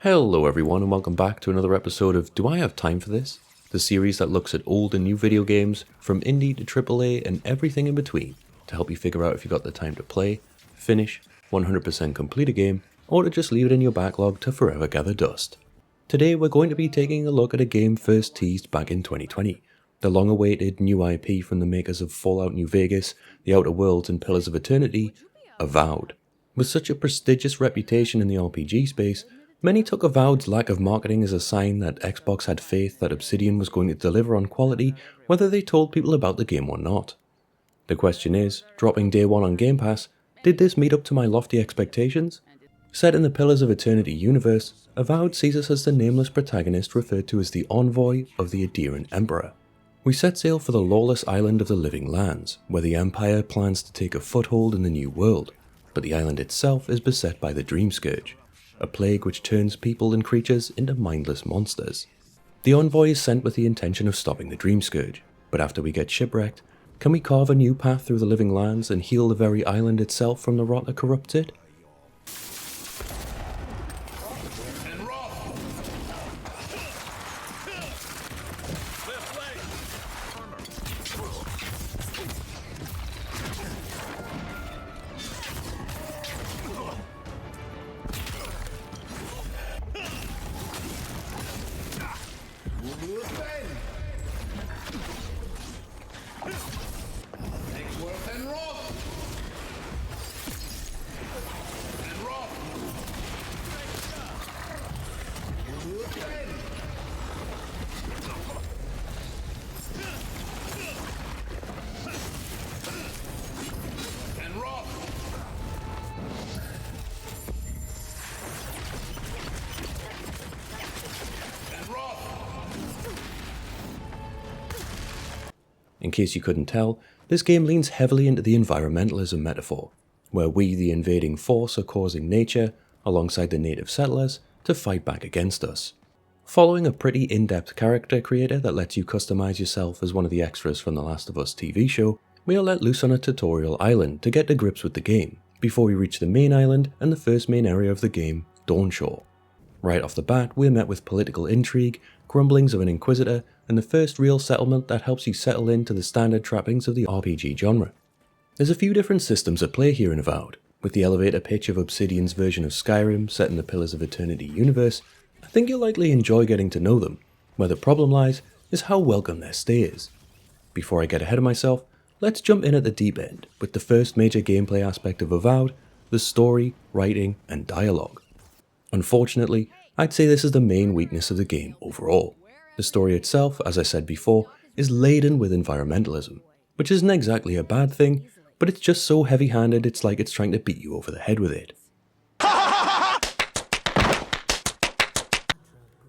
Hello everyone and welcome back to another episode of Do I Have Time For This? The series that looks at old and new video games, from indie to AAA and everything in between, to help you figure out if you got the time to play, finish, 100% complete a game, or to just leave it in your backlog to forever gather dust. Today we're going to be taking a look at a game first teased back in 2020, the long-awaited new IP from the makers of Fallout New Vegas, The Outer Worlds and Pillars of Eternity, Avowed. With such a prestigious reputation in the RPG space, many took Avowed's lack of marketing as a sign that Xbox had faith that Obsidian was going to deliver on quality whether they told people about the game or not. The question is, dropping day one on Game Pass, did this meet up to my lofty expectations? Set in the Pillars of Eternity universe, Avowed sees us as the nameless protagonist referred to as the envoy of the Adherent Emperor. We set sail for the lawless island of the Living Lands, where the Empire plans to take a foothold in the New World, but the island itself is beset by the Dream Scourge, a plague which turns people and creatures into mindless monsters. The envoy is sent with the intention of stopping the Dream Scourge, but after we get shipwrecked, can we carve a new path through the Living Lands and heal the very island itself from the rot that corrupts it? In case you couldn't tell, this game leans heavily into the environmentalism metaphor, where we, the invading force, are causing nature, alongside the native settlers, to fight back against us. Following a pretty in-depth character creator that lets you customize yourself as one of the extras from the Last of Us TV show, we are let loose on a tutorial island to get to grips with the game, before we reach the main island and the first main area of the game, Dawnshore. Right off the bat, we're met with political intrigue, grumblings of an inquisitor, and the first real settlement that helps you settle into the standard trappings of the RPG genre. There's a few different systems at play here in Avowed. With the elevator pitch of Obsidian's version of Skyrim set in the Pillars of Eternity universe, I think you'll likely enjoy getting to know them. Where the problem lies is how welcome their stay is. Before I get ahead of myself, let's jump in at the deep end with the first major gameplay aspect of Avowed, the story, writing, and dialogue. Unfortunately, I'd say this is the main weakness of the game overall. The story itself, as I said before, is laden with environmentalism, which isn't exactly a bad thing, but it's just so heavy-handed it's like it's trying to beat you over the head with it.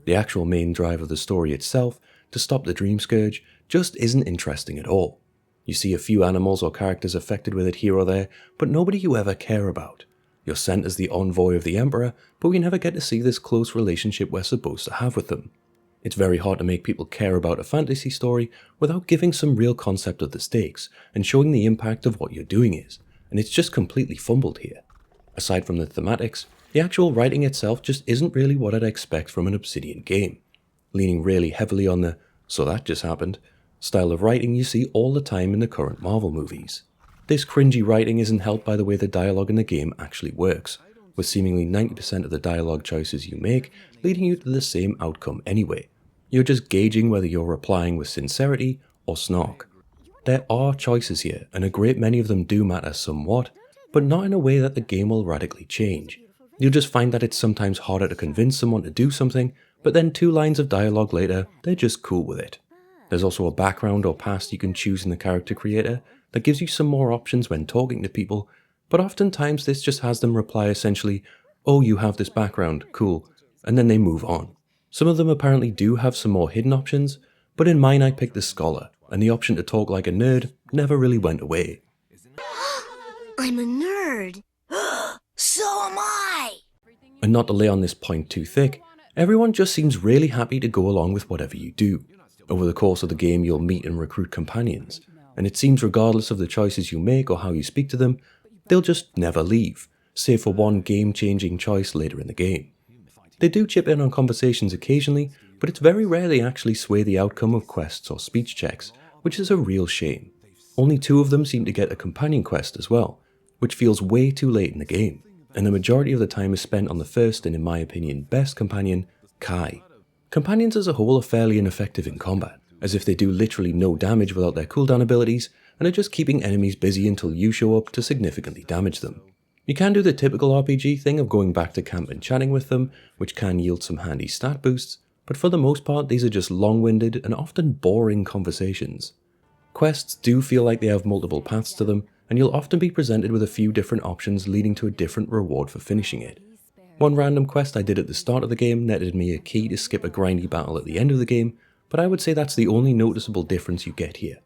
The actual main drive of the story itself, to stop the Dream Scourge, just isn't interesting at all. You see a few animals or characters affected with it here or there, but nobody you ever care about. You're sent as the envoy of the Emperor, but we never get to see this close relationship we're supposed to have with them. It's very hard to make people care about a fantasy story without giving some real concept of the stakes and showing the impact of what you're doing is, and it's just completely fumbled here. Aside from the thematics, the actual writing itself just isn't really what I'd expect from an Obsidian game, leaning really heavily on the "so that just happened" style of writing you see all the time in the current Marvel movies. This cringy writing isn't helped by the way the dialogue in the game actually works, with seemingly 90% of the dialogue choices you make leading you to the same outcome anyway. You're just gauging whether you're replying with sincerity or snark. There are choices here, and a great many of them do matter somewhat, but not in a way that the game will radically change. You'll just find that it's sometimes harder to convince someone to do something, but then 2 lines of dialogue later, they're just cool with it. There's also a background or past you can choose in the character creator that gives you some more options when talking to people, but oftentimes this just has them reply essentially, "Oh, you have this background, cool," and then they move on. Some of them apparently do have some more hidden options, but in mine I picked the Scholar, and the option to talk like a nerd never really went away. I'm a nerd! So am I! And not to lay on this point too thick, everyone just seems really happy to go along with whatever you do. Over the course of the game you'll meet and recruit companions, and it seems regardless of the choices you make or how you speak to them, they'll just never leave, save for one game-changing choice later in the game. They do chip in on conversations occasionally, but it's very rare they actually sway the outcome of quests or speech checks, which is a real shame. Only 2 of them seem to get a companion quest as well, which feels way too late in the game, and the majority of the time is spent on the first and in my opinion best companion, Kai. Companions as a whole are fairly ineffective in combat, as if they do literally no damage without their cooldown abilities, and are just keeping enemies busy until you show up to significantly damage them. You can do the typical RPG thing of going back to camp and chatting with them, which can yield some handy stat boosts, but for the most part these are just long-winded and often boring conversations. Quests do feel like they have multiple paths to them, and you'll often be presented with a few different options leading to a different reward for finishing it. One random quest I did at the start of the game netted me a key to skip a grindy battle at the end of the game, but I would say that's the only noticeable difference you get here.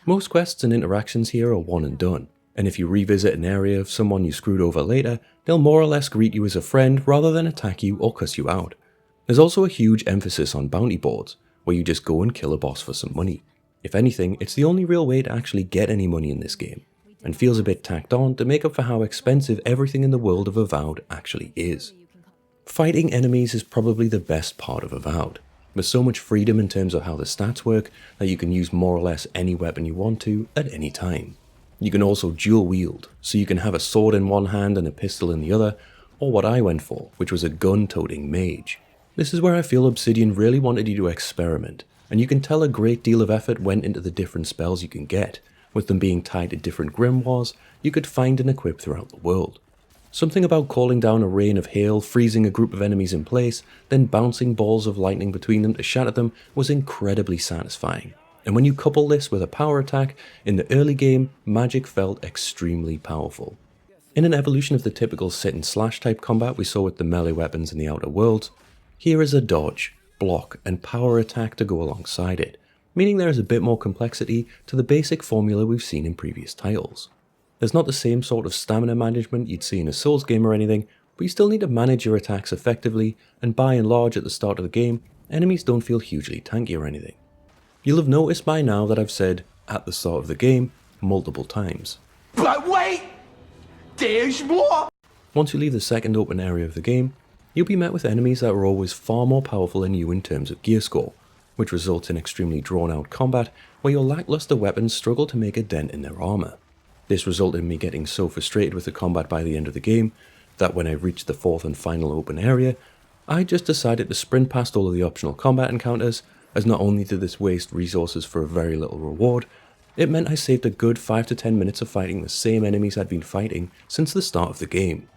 Most quests and interactions here are one and done, and if you revisit an area of someone you screwed over later, they'll more or less greet you as a friend rather than attack you or cuss you out. There's also a huge emphasis on bounty boards, where you just go and kill a boss for some money. If anything, it's the only real way to actually get any money in this game, and feels a bit tacked on to make up for how expensive everything in the world of Avowed actually is. Fighting enemies is probably the best part of Avowed. There's so much freedom in terms of how the stats work that you can use more or less any weapon you want to at any time. You can also dual wield, so you can have a sword in one hand and a pistol in the other, or what I went for, which was a gun-toting mage. This is where I feel Obsidian really wanted you to experiment, and you can tell a great deal of effort went into the different spells you can get, with them being tied to different grimoires you could find and equip throughout the world. Something about calling down a rain of hail, freezing a group of enemies in place, then bouncing balls of lightning between them to shatter them was incredibly satisfying. And when you couple this with a power attack, in the early game, magic felt extremely powerful. In an evolution of the typical sit and slash type combat we saw with the melee weapons in the Outer Worlds, here is a dodge, block, and power attack to go alongside it, meaning there is a bit more complexity to the basic formula we've seen in previous titles. There's not the same sort of stamina management you'd see in a Souls game or anything, but you still need to manage your attacks effectively, and by and large at the start of the game, enemies don't feel hugely tanky or anything. You'll have noticed by now that I've said, at the start of the game, multiple times. But wait! There's more! Once you leave the second open area of the game, you'll be met with enemies that are always far more powerful than you in terms of gear score, which results in extremely drawn out combat where your lackluster weapons struggle to make a dent in their armor. This resulted in me getting so frustrated with the combat by the end of the game that when I reached the fourth and final open area, I just decided to sprint past all of the optional combat encounters, as not only did this waste resources for a very little reward, it meant I saved a good 5 to 10 minutes of fighting the same enemies I'd been fighting since the start of the game.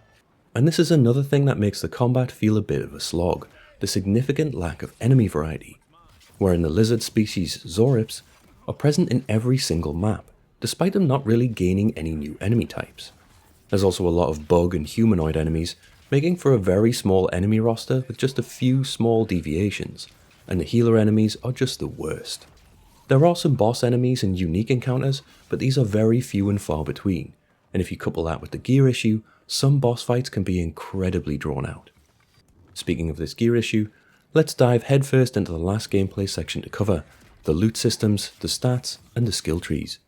And this is another thing that makes the combat feel a bit of a slog, the significant lack of enemy variety, wherein the lizard species Zorips are present in every single map, despite them not really gaining any new enemy types. There's also a lot of bug and humanoid enemies, making for a very small enemy roster with just a few small deviations, and the healer enemies are just the worst. There are some boss enemies and unique encounters, but these are very few and far between, and if you couple that with the gear issue, some boss fights can be incredibly drawn out. Speaking of this gear issue, let's dive headfirst into the last gameplay section to cover, the loot systems, the stats, and the skill trees.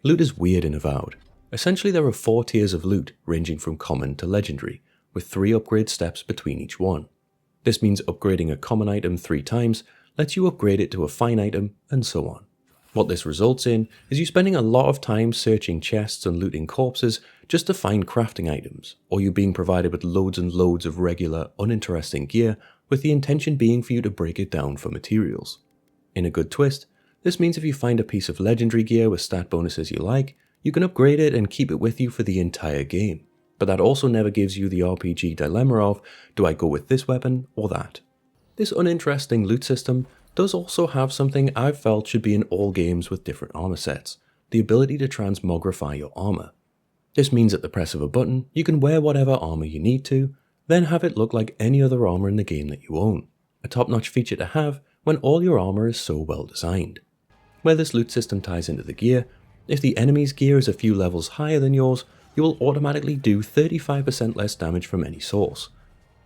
Loot is weird in Avowed. Essentially there are 4 tiers of loot, ranging from common to legendary, with 3 upgrade steps between each one. This means upgrading a common item 3 times lets you upgrade it to a fine item, and so on. What this results in is you spending a lot of time searching chests and looting corpses just to find crafting items, or you being provided with loads and loads of regular, uninteresting gear with the intention being for you to break it down for materials. In a good twist, this means if you find a piece of legendary gear with stat bonuses you like, you can upgrade it and keep it with you for the entire game. But that also never gives you the RPG dilemma of, do I go with this weapon or that? This uninteresting loot system does also have something I've felt should be in all games with different armor sets, the ability to transmogrify your armor. This means at the press of a button, you can wear whatever armor you need to, then have it look like any other armor in the game that you own, a top-notch feature to have when all your armor is so well designed. Where this loot system ties into the gear, if the enemy's gear is a few levels higher than yours, you will automatically do 35% less damage from any source.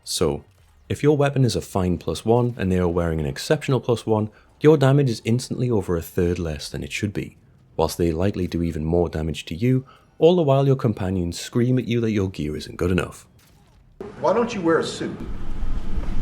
So, if your weapon is a fine +1 and they are wearing an exceptional +1, your damage is instantly over a third less than it should be, whilst they likely do even more damage to you, all the while your companions scream at you that your gear isn't good enough. Why don't you wear a suit?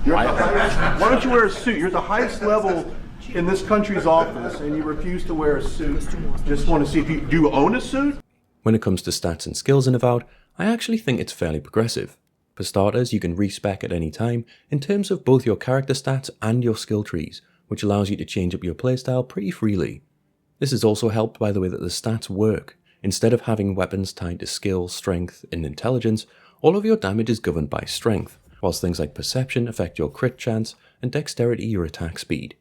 Why don't you wear a suit? You're at the highest level in this country's office, and you refuse to wear a suit. Just want to see if you do you own a suit? When it comes to stats and skills in Avowed, I actually think it's fairly progressive. For starters, you can respec at any time in terms of both your character stats and your skill trees, which allows you to change up your playstyle pretty freely. This is also helped by the way that the stats work. Instead of having weapons tied to skill, strength, and intelligence, all of your damage is governed by strength, whilst things like perception affect your crit chance and dexterity your attack speed.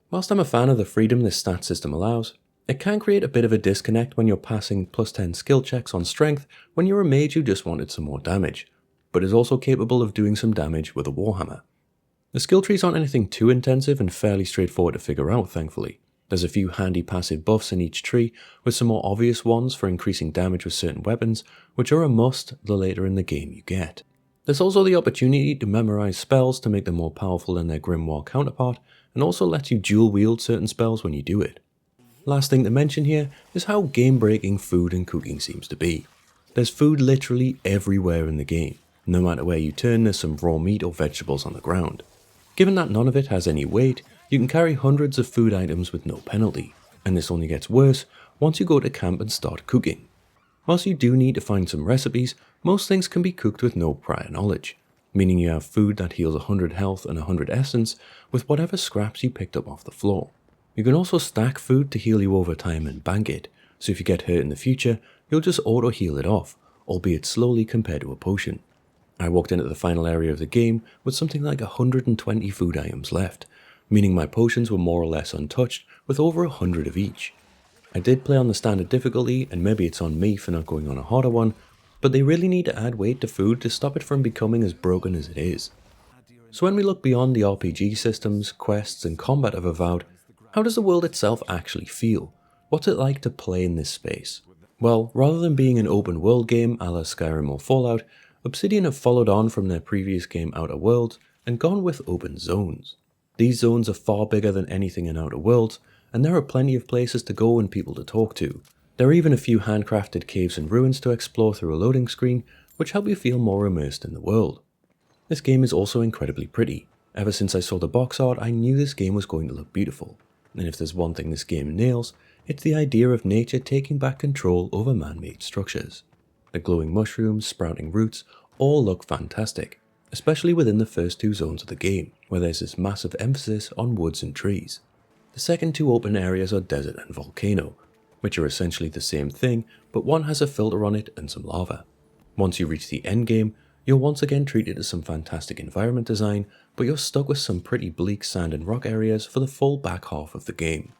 Whilst I'm a fan of the freedom this stat system allows, it can create a bit of a disconnect when you're passing +10 skill checks on strength when you're a mage who just wanted some more damage, but is also capable of doing some damage with a warhammer. The skill trees aren't anything too intensive and fairly straightforward to figure out, thankfully. There's a few handy passive buffs in each tree, with some more obvious ones for increasing damage with certain weapons, which are a must the later in the game you get. There's also the opportunity to memorize spells to make them more powerful than their grimoire counterpart, and also lets you dual wield certain spells when you do it. Last thing to mention here is how game-breaking food and cooking seems to be. There's food literally everywhere in the game. No matter where you turn, there's some raw meat or vegetables on the ground. Given that none of it has any weight, you can carry hundreds of food items with no penalty, and this only gets worse once you go to camp and start cooking. Whilst you do need to find some recipes, most things can be cooked with no prior knowledge, meaning you have food that heals 100 health and 100 essence with whatever scraps you picked up off the floor. You can also stack food to heal you over time and bank it, so if you get hurt in the future, you'll just auto heal it off, albeit slowly compared to a potion. I walked into the final area of the game with something like 120 food items left, meaning my potions were more or less untouched with over 100 of each. I did play on the standard difficulty, and maybe it's on me for not going on a harder one, but they really need to add weight to food to stop it from becoming as broken as it is. So when we look beyond the RPG systems, quests, and combat of Avowed, how does the world itself actually feel? What's it like to play in this space? Well, rather than being an open world game a la Skyrim or Fallout, Obsidian have followed on from their previous game Outer Worlds and gone with open zones. These zones are far bigger than anything in Outer Worlds, and there are plenty of places to go and people to talk to. There are even a few handcrafted caves and ruins to explore through a loading screen, which help you feel more immersed in the world. This game is also incredibly pretty. Ever since I saw the box art, I knew this game was going to look beautiful. And if there's one thing this game nails, it's the idea of nature taking back control over man-made structures. The glowing mushrooms, sprouting roots, all look fantastic, especially within the first two zones of the game, where there's this massive emphasis on woods and trees. The second two open areas are desert and volcano, which are essentially the same thing, but one has a filter on it and some lava. Once you reach the end game, you're once again treated to some fantastic environment design, but you're stuck with some pretty bleak sand and rock areas for the full back half of the game.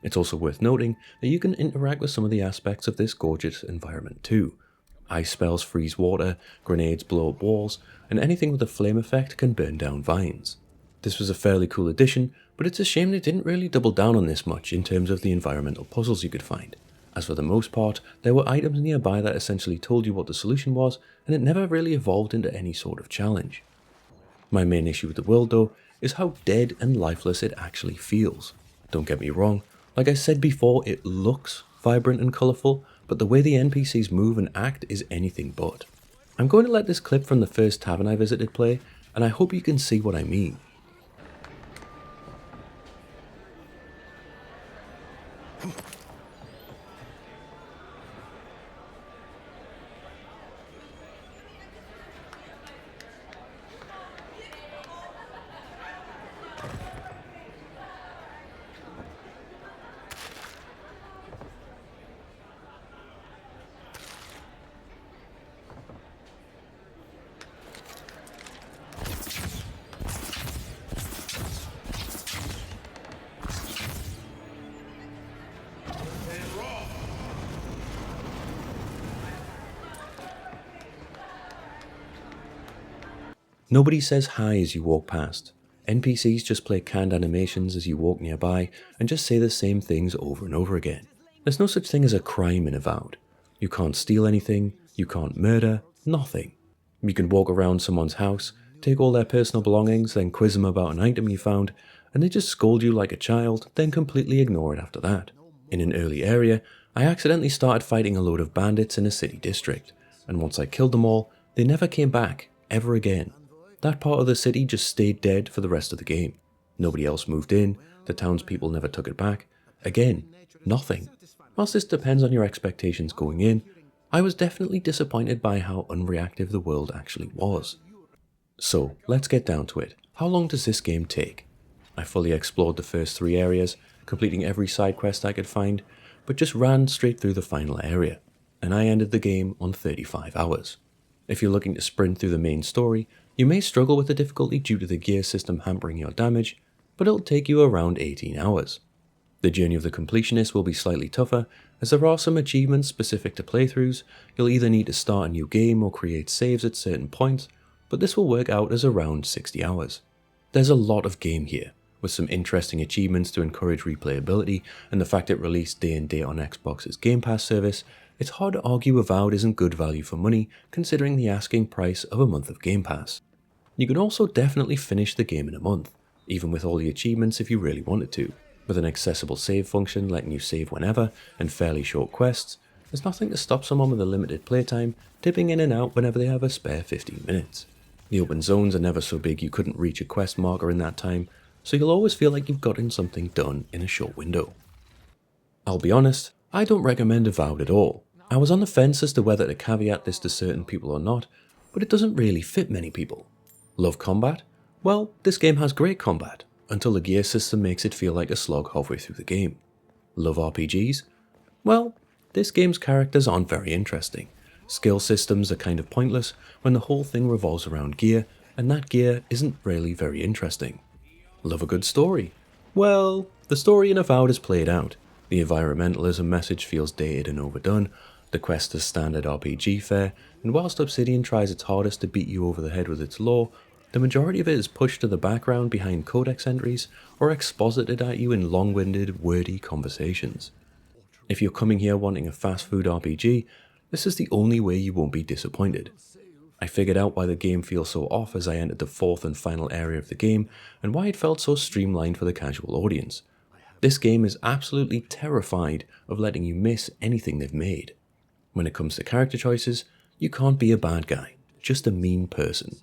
It's also worth noting that you can interact with some of the aspects of this gorgeous environment too. Ice spells freeze water, grenades blow up walls, and anything with a flame effect can burn down vines. This was a fairly cool addition, but it's a shame they didn't really double down on this much in terms of the environmental puzzles you could find, as for the most part, there were items nearby that essentially told you what the solution was, and it never really evolved into any sort of challenge. My main issue with the world though, is how dead and lifeless it actually feels. Don't get me wrong, like I said before, it looks vibrant and colourful, but the way the NPCs move and act is anything but. I'm going to let this clip from the first tavern I visited play, and I hope you can see what I mean. Nobody says hi as you walk past. NPCs just play canned animations as you walk nearby and just say the same things over and over again. There's no such thing as a crime in Avowed. You can't steal anything, you can't murder, nothing. You can walk around someone's house, take all their personal belongings, then quiz them about an item you found, and they just scold you like a child, then completely ignore it after that. In an early area, I accidentally started fighting a load of bandits in a city district, and once I killed them all, they never came back, ever again. That part of the city just stayed dead for the rest of the game. Nobody else moved in, the townspeople never took it back. Again, nothing. Whilst this depends on your expectations going in, I was definitely disappointed by how unreactive the world actually was. So, let's get down to it. How long does this game take? I fully explored the first 3 areas, completing every side quest I could find, but just ran straight through the final area, and I ended the game on 35 hours. If you're looking to sprint through the main story, you may struggle with the difficulty due to the gear system hampering your damage, but it'll take you around 18 hours. The journey of the completionist will be slightly tougher, as there are some achievements specific to playthroughs. You'll either need to start a new game or create saves at certain points, but this will work out as around 60 hours. There's a lot of game here, with some interesting achievements to encourage replayability, and the fact it released day and date on Xbox's Game Pass service. It's hard to argue Avowed isn't good value for money, considering the asking price of a month of Game Pass. You can also definitely finish the game in a month, even with all the achievements if you really wanted to. With an accessible save function letting you save whenever, and fairly short quests, there's nothing to stop someone with a limited playtime dipping in and out whenever they have a spare 15 minutes. The open zones are never so big you couldn't reach a quest marker in that time, so you'll always feel like you've gotten something done in a short window. I'll be honest, I don't recommend Avowed at all. I was on the fence as to whether to caveat this to certain people or not, but it doesn't really fit many people. Love combat? Well, this game has great combat, until the gear system makes it feel like a slog halfway through the game. Love RPGs? Well, this game's characters aren't very interesting. Skill systems are kind of pointless when the whole thing revolves around gear, and that gear isn't really very interesting. Love a good story? Well, the story in Avowed is played out. The environmentalism message feels dated and overdone, the quest is standard RPG fare, and whilst Obsidian tries its hardest to beat you over the head with its lore, the majority of it is pushed to the background behind codex entries or exposited at you in long-winded, wordy conversations. If you're coming here wanting a fast food RPG, this is the only way you won't be disappointed. I figured out why the game feels so off as I entered the 4th and final area of the game, and why it felt so streamlined for the casual audience. This game is absolutely terrified of letting you miss anything they've made. When it comes to character choices, you can't be a bad guy, just a mean person.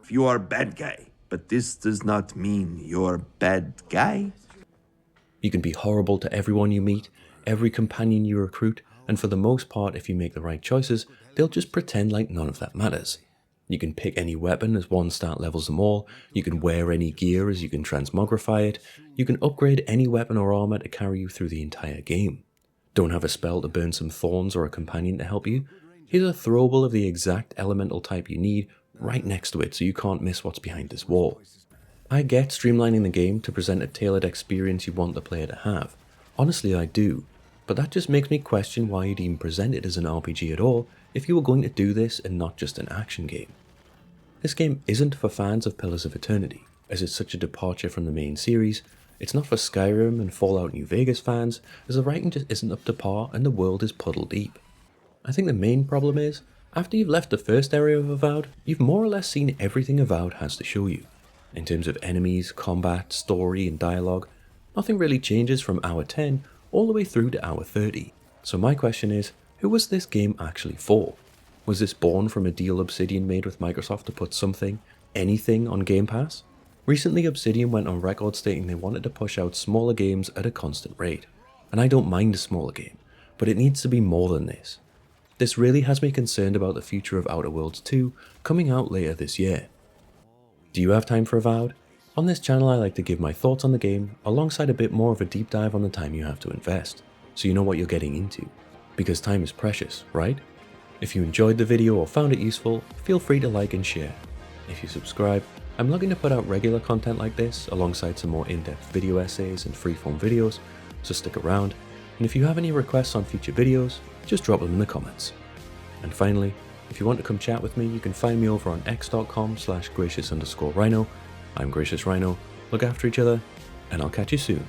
You are a bad guy, but this does not mean you're a bad guy. You can be horrible to everyone you meet, every companion you recruit, and for the most part, if you make the right choices, they'll just pretend like none of that matters. You can pick any weapon as one stat levels them all, you can wear any gear as you can transmogrify it, you can upgrade any weapon or armor to carry you through the entire game. Don't have a spell to burn some thorns or a companion to help you? Here's a throwable of the exact elemental type you need right next to it so you can't miss what's behind this wall. I get streamlining the game to present a tailored experience you want the player to have. Honestly, I do. But that just makes me question why you'd even present it as an RPG at all if you were going to do this and not just an action game. This game isn't for fans of Pillars of Eternity, as it's such a departure from the main series. It's not for Skyrim and Fallout New Vegas fans, as the writing just isn't up to par and the world is puddle deep. I think the main problem is, after you've left the first area of Avowed, you've more or less seen everything Avowed has to show you. In terms of enemies, combat, story and dialogue, nothing really changes from hour 10 all the way through to hour 30. So my question is, who was this game actually for? Was this born from a deal Obsidian made with Microsoft to put something, anything on Game Pass? Recently Obsidian went on record stating they wanted to push out smaller games at a constant rate. And I don't mind a smaller game, but it needs to be more than this. This really has me concerned about the future of Outer Worlds 2 coming out later this year. Do you have time for Avowed? On this channel I like to give my thoughts on the game alongside a bit more of a deep dive on the time you have to invest, so you know what you're getting into. Because time is precious, right? If you enjoyed the video or found it useful, feel free to like and share. If you subscribe, I'm looking to put out regular content like this alongside some more in-depth video essays and freeform videos, so stick around. And if you have any requests on future videos, just drop them in the comments. And finally, if you want to come chat with me, you can find me over on x.com/gracious_rhino. I'm Gracious Rhino, look after each other, and I'll catch you soon.